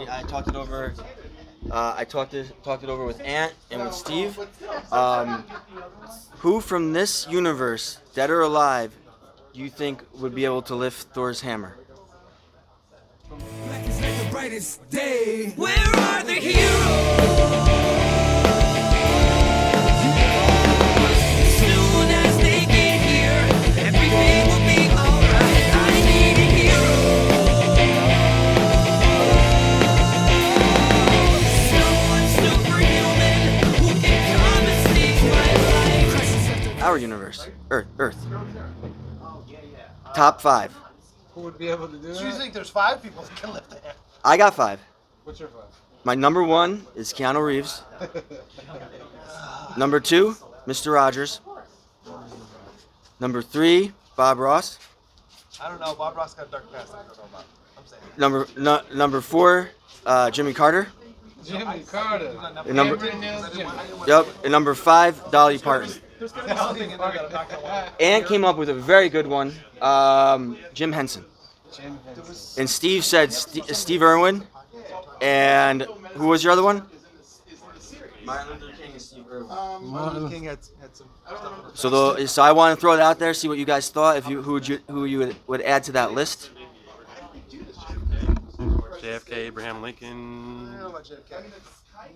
I talked it over. I talked it over with Ant and with Steve. Who from this universe, dead or alive, do you think would be able to lift Thor's hammer? Black is like the brightest day. Where are the heroes? Soon as they get here, everything will be alright. I need a hero. Someone superhuman who can come and save my life. Our universe, Earth. Top 5. Who would be able to do So you that? think there's 5 people that can lift the hammer? I got 5. What's your 5? My number 1 is Keanu Reeves. Number 2, Mr. Rogers. Number 3, Bob Ross. I don't know. Bob Ross got a dark past. I don't know about. I'm saying. Number 4, Jimmy Carter. Jimmy Carter. And number, Cameron Nails Jimmy. yep. And number 5, Dolly Parton. There's gonna be something in there that I'm not gonna want. And came up with a very good one, Jim Henson. Jim Henson. And Steve said Steve Irwin. And who was your other one? Martin Luther King and Steve Irwin. Martin Luther King had some stuff. So I want to throw it out there, see what you guys thought. If you who you would add to that list. JFK, Abraham Lincoln. I don't know about JFK.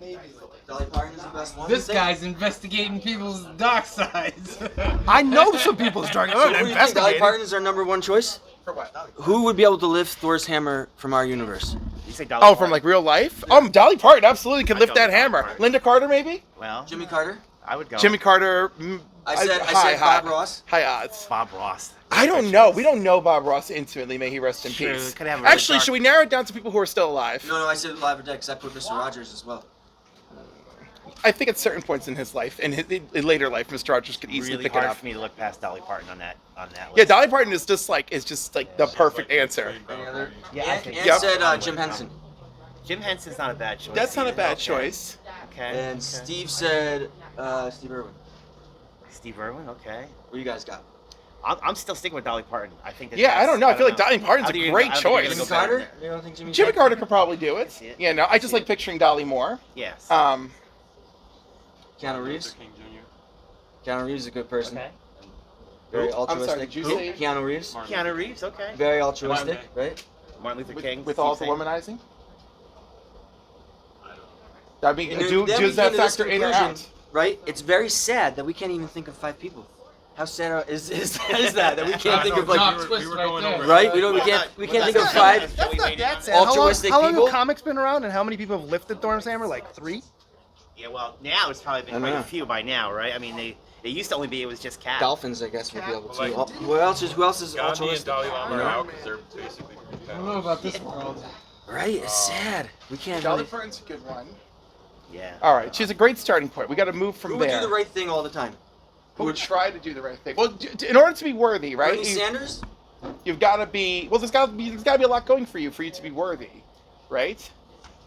Maybe. Dolly Parton is the best one. This guy's investigating people's dark sides. I know some people's dark. So what do you think? Dolly Parton is our number 1 choice. For what? Who would be able to lift Thor's hammer from our universe? You say Dolly Oh, Parton. from like real life? Dolly Parton absolutely could I lift know that Dolly hammer. Parton. Linda Carter, maybe? Well, Jimmy Carter. I would go. Jimmy Carter. I said high, Bob Ross. High odds. Bob Ross. I don't know. We don't know Bob Ross intimately. May he rest in True, peace. could have a really Actually, dark- should we narrow it down to people who are still alive? No, I said live or dead because I put Mr. Rogers as well. I think at certain points in his life, in later life, Mr. Rogers could easily Really pick it hard up. for me to look past Dolly Parton on that list. Yeah, Dolly Parton is just like the perfect answer. Any other? Yeah, I And, think and Yep. said Jim Henson. Jim Henson's not a bad choice. That's not a either. bad Okay. choice. Okay. And okay. Steve said Steve Irwin. Steve Irwin. Okay. What do you guys got? I'm still sticking with Dolly Parton. I think. Yeah, I don't know. I feel like Dolly Parton's a great choice. Jimmy Carter? You don't think Jimmy Jimmy Carter could probably do I it. see it. Yeah, no, I just like picturing Dolly more. Yes. Keanu Reeves. Luther King Jr. Keanu Reeves is a good person. Okay. Very I'm sorry, altruistic. did you say- Keanu Reeves. Martin Keanu Luther Reeves. Okay. Very altruistic, right? Martin Luther King. With Steve all the saying. womanizing? I mean, And does then we that came to this factor in or conclusion, out? right? It's very sad that we can't even think of 5 people. How sad is that we can't think of Plot like twist we were right going there. over- right? We can't think of 5 That's not that sad. altruistic How long people. have comics been around, and how many people have lifted Thor's hammer? Like 3? Yeah. Well, now it's probably I been don't quite know. a few by now, right? I mean, it used to only be it was just Cat. Dolphins, I guess, would be able to. Like- Who else is Gandhi and altruistic? Dalai Lama You are know? out because they're basically I don't know about this world. Right? It's sad. We can't. Dolly Really, Parton's a good one. Yeah. All right, she's a great starting point. We got to move from who would there. do the right thing all the time? Who would try to do the right thing? Well, in order to be worthy, right? Bernie Sanders? You've got to be. Well, there's got to be a lot going for you to be worthy, right?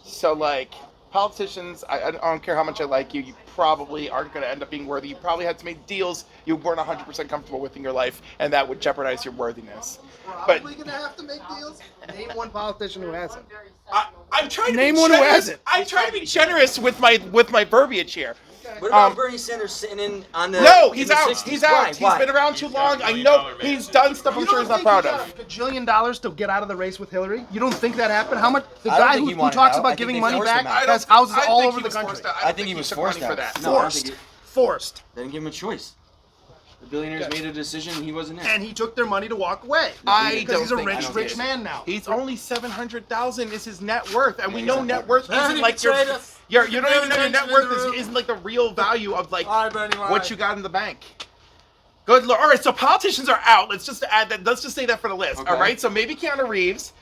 So like politicians, I don't care how much I like you, you probably aren't going to end up being worthy. You probably had to make deals you weren't 100% comfortable with in your life, and that would jeopardize your worthiness. But Probably gonna have to make deals. Name one politician who hasn't. I'm trying to Name be one who generous. hasn't. I'm trying to be generous with my verbiage here. What about Um, Bernie Sanders sitting in on the? No, in he's the out. 60s? He's out. Why? He's been around too He's got long. I $1 know million he's done stuff I'm sure he's not proud of. $1 gajillion to get out of the race with Hillary? You don't think that happened? How much? The I don't guy think who, he who wanted talks out. I about think giving they money forced back him out. has houses I all think over he the was country. forced out. I think he was took forced money out. for that. No, I don't think Forced. They didn't give him a choice. The billionaires made a decision. And he wasn't in. And he took their money to walk away. I Because don't he's a think rich, he rich did. man now. He's only 700,000 is his net worth, and we Yeah, know he's net not- worth Yeah, isn't he like your tried to- you don't even know your net worth isn't like the real value of like All right, Bernie, all what right. you got in the bank. Good lord. All right, so politicians are out. Let's just add that. Let's just say that for the list. Okay. All right, so maybe Keanu Reeves,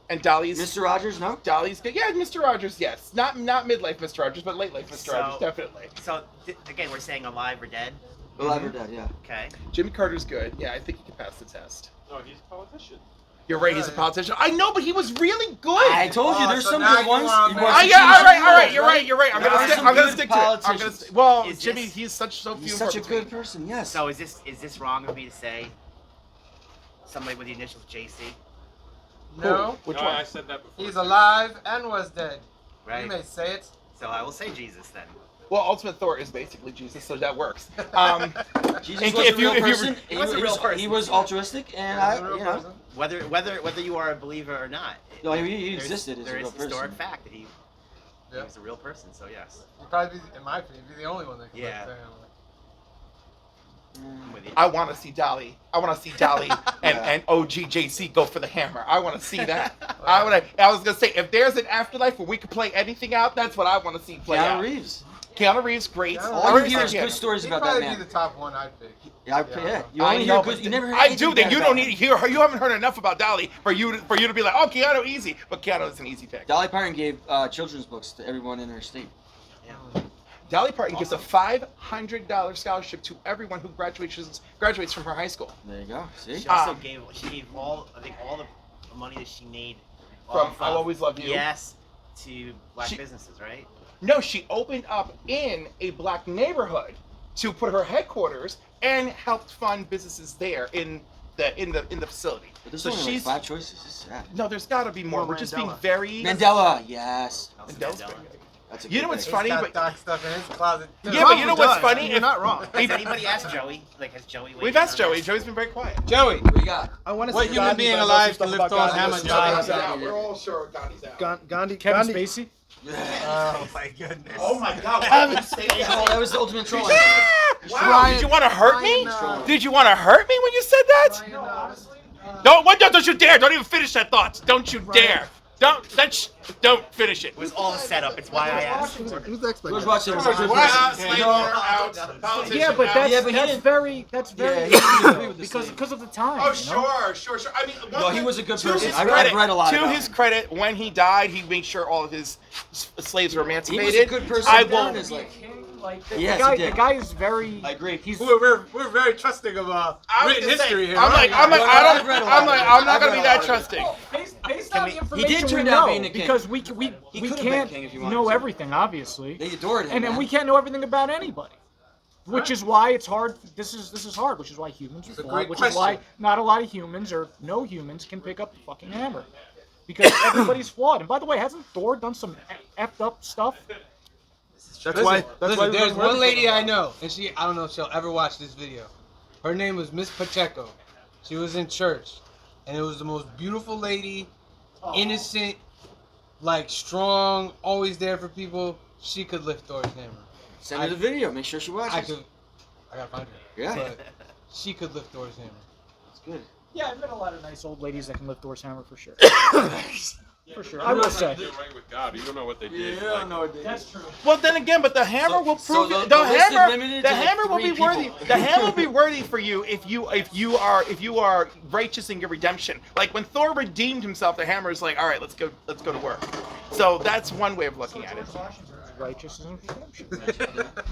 and Dolly's. Mr. Rogers, no. Dolly's good. Yeah, Mr. Rogers. Yes, not midlife Mr. Rogers, but late life Mr. Rogers, definitely. So again, we're saying alive or dead. Alive or dead? Yeah. Okay. Jimmy Carter's good. Yeah, I think he can pass the test. No, he's a politician. You're right. He's a politician. I know, but he was really good. I told you there's so some now good you ones. want You me- want Ah, to yeah, choose all right, some all right, good, you're right, you're right. I'm There gonna are stick. some I'm gonna good stick to it. I'm gonna politicians. well, Is Jimmy, this- he's so few. He's and such far a between. good person. Yes. So is this wrong of me to say somebody with the initials JC? No. Which No, one? I said that before. He's alive and was dead. Right. You may say it. So I will say Jesus then. Well, Ultimate Thor is basically Jesus, so that works. Jesus And was if a you- real if you- person. He was a real person. He was altruistic, and He's a real you know, person. Whether you are a believer or not. No, he there's- existed as a there real is historic person. fact that he Yeah. was a real person. So yes, You'd probably be, in my opinion, be the only one that can Yeah. say I'm with you. I want to see Dolly. I want to see Dolly and OGJC go for the hammer. I want to see that. I was gonna say, if there's an afterlife where we could play anything out, that's what I want to see play Keanu out. Reeves. Keanu Reeves, great. Keanu All you Reeves hear is Yeah. good stories He'd about that probably man. be the top one I'd pick. Yeah, Yeah. you I only know, hear but good. You never heard I anything do. bad You about don't him. need you haven't heard enough about Dolly for you to be like, oh, Keanu easy, but Keanu is an easy pick. Dolly Parton gave children's books to everyone in her state. Dolly Parton gives a $500 scholarship to everyone who graduates from her high school. There you go. See? She also Um, gave all the money that she made From off I'll of- Always Love You. Yes, to black She- businesses, right? No, she opened up in a black neighborhood to put her headquarters and helped fund businesses there in the facility. But there's So only like she's 5 choices. It's sad. no, there's got to be more. Or We're just being Mandela. very. Mandela, yes. Nelson Mandela's Mandela. big. That's a You good know what's pick. funny, He's but got dark stuff in his closet. yeah, but you know what's funny? You're not wrong. Has anybody asked Joey? Like, has Joey? weighed We've in asked on Joey. this? Joey's been very quiet. Joey, What you got? I want to what see human Gandhi, being but I know alive some can stuff lift about Thor's Gandhi. hammer? Gandhi's Joey. out. We're all sure Gandhi's out. Gandhi. Kevin Gandhi. Spacey? Oh my goodness. Oh my God, Kevin Spacey. Oh, that was the ultimate troll. Wow, did you want to hurt me? Ryan, Did you want to hurt me when you said that? Don't you dare! Don't even finish that thought. Don't you dare! Don't finish it. It was all a setup. It's why I asked. Who's the expert? George Washington was a good Wow, person. Slater out. Politician Yeah, but out. that's, Yeah, but he that's didn't- very, that's Yeah, very, he didn't agree with the because slave. of the time. Oh, you know? sure. I mean, No, he was a good to person. his I've credit- read a lot To about his him. credit, when he died, he made sure all of his slaves were He emancipated. was a good person. I down won't. his life. Like, the, Yes, guy, he did. the guy is very. I agree. He's we're very trusting of I was written gonna say, history here. I'm like, I've read a lot. I'm not I've gonna read be a that lot. trusting. based on the He information did we turn out know, being a king. because we He we could have can't been king if he wanted know to. everything, obviously, They adored him. and man. we can't know everything about anybody. Which is why it's hard. This is hard. Which is why humans are a flawed. great Which is why question. not a lot of humans or no humans can pick up the fucking hammer, because everybody's flawed. And by the way, hasn't Thor done some effed up stuff? That's why. Listen, there's we're one lady I know, and I don't know if she'll ever watch this video. Her name was Miss Pacheco. She was in church, and it was the most beautiful lady, innocent, like strong, always there for people. She could lift Thor's hammer. Send her the video. Make sure she watches. I gotta find her. Yeah. But she could lift Thor's hammer. That's good. Yeah, I've met a lot of nice old ladies that can lift Thor's hammer for sure. For sure, I will say. Did right with God. You don't know what they did. Yeah, like, no, That's true. Well, then again, but the hammer So- will so prove the- it. the list is limited The to, like, hammer will 3 be worthy. people. The hammer will be worthy for you if you are righteous in your redemption. Like when Thor redeemed himself, the hammer is like, all right, let's go to work. So that's one way of looking at it. Righteous and redemption.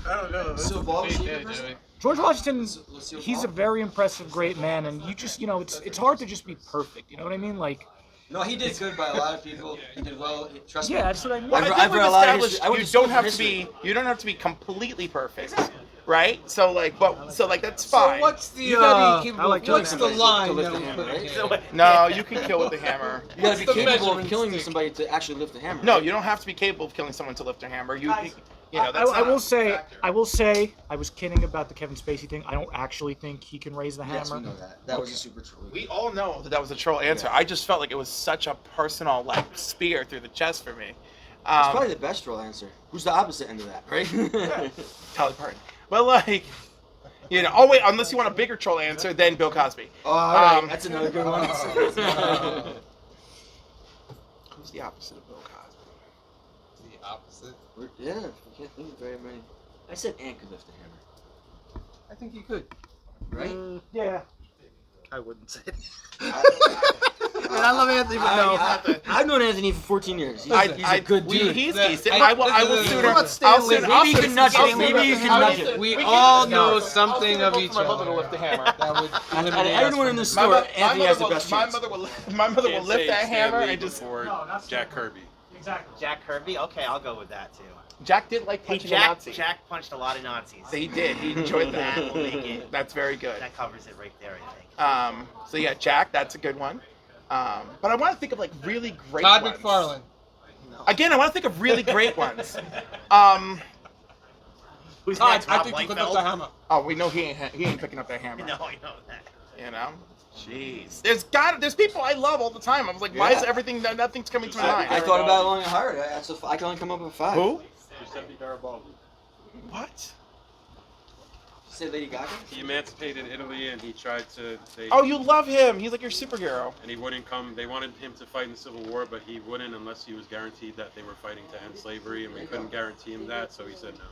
I don't know. So Bob was the person? George Washington, Let's see what he's a Bob- very impressive, great man, and you just, it's hard to just be perfect. You know what I mean? Like, No, he did good by a lot of people. He did well. Trust me. yeah, that's what I mean. Well, I've I read think we've a lot of established history. I went you to school don't have for to be history. you don't have to be completely perfect, right? So like that's So fine. what's the You gotta be capable I like of killing what's the somebody. line To lift that the we hammer, put in right? here? No, you can kill with the hammer. You gotta What's be the capable of measuring killing stick? somebody to actually lift the hammer. No, you don't have to be capable of killing someone to lift a hammer. That's I not will a say, factor. I will say, I was kidding about the Kevin Spacey thing. I don't actually think he can raise the Yes, we hammer. know that. That was a super troll. We all know that was a troll answer. Yeah. I just felt like it was such a personal spear through the chest for me. That's probably the best troll answer. Who's the opposite end of that, right? Dolly Parton. But like, oh wait, unless you want a bigger troll answer, then Bill Cosby. Oh, all right. Um, That's another good one. Who's the opposite of Bill Cosby? The opposite. Yeah, we can't think of very many. I said Ant could lift the hammer, I think he could. right? Yeah. I wouldn't say it. I I love Anthony, but no. I've known Anthony for 14 years. He's a good dude. He's That- decent. I- I will this is- sooner. What about Stanley? Maybe you can nudge it. Maybe you can nudge it. We all know something of each My mother other. to lift the hammer. That would And eliminate us everyone in from this this. My, store, mo- Anthony has the best my chance. mother will can't lift say that Stan hammer Lee and just. before Jack Kirby. Exactly. Jack Kirby. Okay, I'll go with that too. Jack did like punching a Nazi. Jack punched a lot of Nazis. He did. He enjoyed that. That will make it. That's very good. That covers it right there, I think. So yeah, Jack, that's a good one. But I want to think of like really great Todd ones. McFarlane. Again, I want to think of really great ones. Who's Todd, next? I Rob think you put up Liefeld? the hammer. Oh, we know he ain't picking up that hammer. No, I know that. You know? Jeez. There's people I love all the time. I was like, why is everything, nothing's coming to my mind? I thought about it long and hard. I can only come up with 5. Who? Giuseppe Garibaldi. What? Say Lady Gaga? He emancipated Italy and he tried to. Oh, you love him. He's like your superhero. And he wouldn't come. They wanted him to fight in the Civil War, but he wouldn't unless he was guaranteed that they were fighting to end slavery, and we couldn't guarantee him that, so he said no.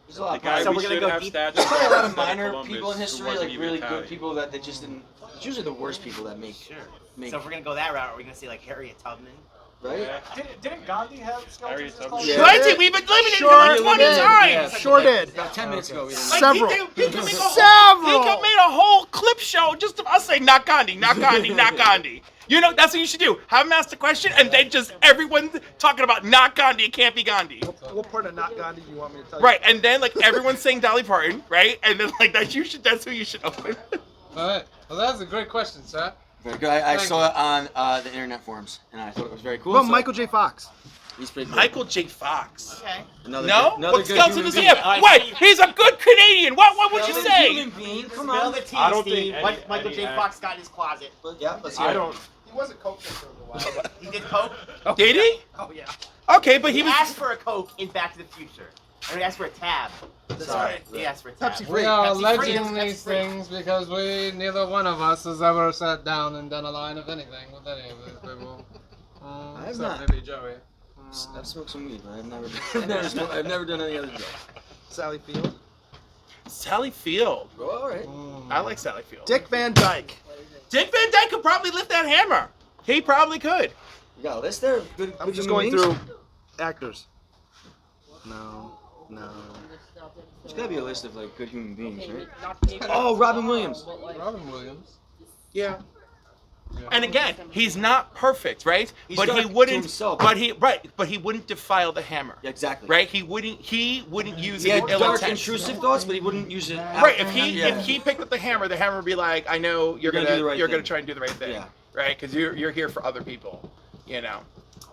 There's a lot The of guy So we we're gonna should go have deep. statues There's probably a lot of instead of minor Columbus, people in who history, wasn't like even really Italian. good people that they just didn't. It's usually the worst people that make. Sure. Make So if we're gonna go that route, are we gonna see like Harriet Tubman? right? Yeah. Didn't Gandhi have Harriet skeletons? Tubman. called? Yeah. Plenty. We've been eliminated Sure him 20 did. times. Sure did. About 10 minutes ago. We didn't. Like, Several. He could make a whole, Several. He could made a whole clip show just of us saying, not Gandhi, not Gandhi, not Gandhi. You know, that's what you should do. Have him ask the question, and then just everyone talking about not Gandhi, it can't be Gandhi. What part of not Gandhi do you want me to tell you? Right, and then like everyone's saying Dolly Parton, right? And then like that's who you should open. All right. Well, that's a great question, sir. Very good. I Thank saw it on the internet forums, and I thought it was very cool. Well, so Michael J. Fox. He's pretty good. Michael J. Fox. Okay. Another No? good, another What good skeleton human does he being. have? What? He's a good Canadian. What would you Another say? Human being. Come Spill on. the tea, I don't Steve. think What Michael any J. act- Fox got in his closet. Yeah, let's hear I it. don't. He wasn't coaching for a while. He did coke. Did he? Oh yeah. Okay, but He he was. asked for a coke in Back to the Future. Or he asked for a tab. Sorry. He asked for a tab. Pepsi We free. are Pepsi free, alleging Pepsi these free. things because neither one of us has ever sat down and done a line of anything with any of these people. I have Except not. maybe Joey. I've smoked some weed, but I've never done any other drug. Sally Field. Sally Field. Well, all right. I like Sally Field. Dick Van Dyke. Dick Van Dyke could probably lift that hammer. He probably could. You got a list there? of Good, I'm good just human going beings? through actors. No. There's gotta be a list of like good human beings, right? Oh, Robin Williams. Robin Williams. Yeah. And again, he's not perfect, right? He's but dark he to wouldn't. himself. But he wouldn't defile the hammer. Yeah, exactly. Right? He wouldn't use He it had with ill dark, intent. intrusive thoughts, but he wouldn't use it. Right. If he Yeah. picked up the hammer would be like, I know you're gonna gonna do the right you're gonna thing. try and do the right thing. Yeah. Right? Because you're here for other people. You know.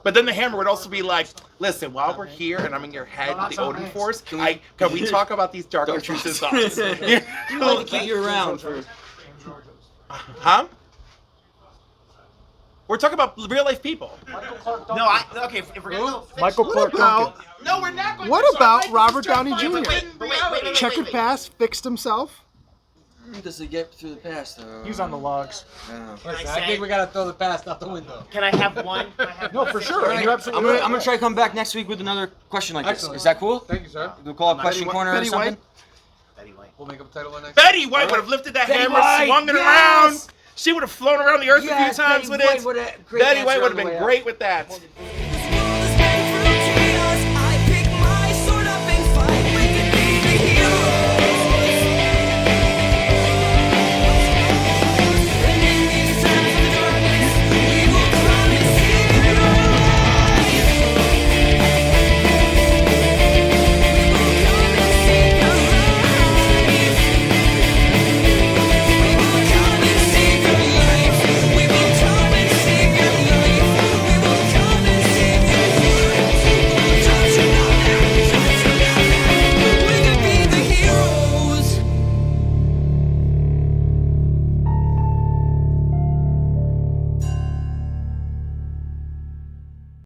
But then the hammer would also be like, listen, while we're here and I'm in your head, the Odin Force, can we talk about these dark intrusive thoughts? We'd like to keep you around for. Huh? We're talking about real life people. No, okay, if we're gonna go Michael fictional- Clark Duncan. No, we're not going What to about this is Robert just Downey fine, Jr.? but Wait. Checkered past, fixed himself. Does he get through the past? Though? He's on the logs. I don't know. Listen, I I think say- we gotta throw the past out the window. Can I have one? Can I have No, one for fictional- sure. You're I'm absolutely gonna, right. I'm gonna try to come back next week with another question like this. Excellent. Is that cool? Thank you, sir. We'll call it question corner or Betty something. White. Betty White. We'll make up a title one next. Betty White would have lifted that Betty hammer, White, swung it yes! around. She would have flown around the earth a few times with it. Betty White would have been great with that.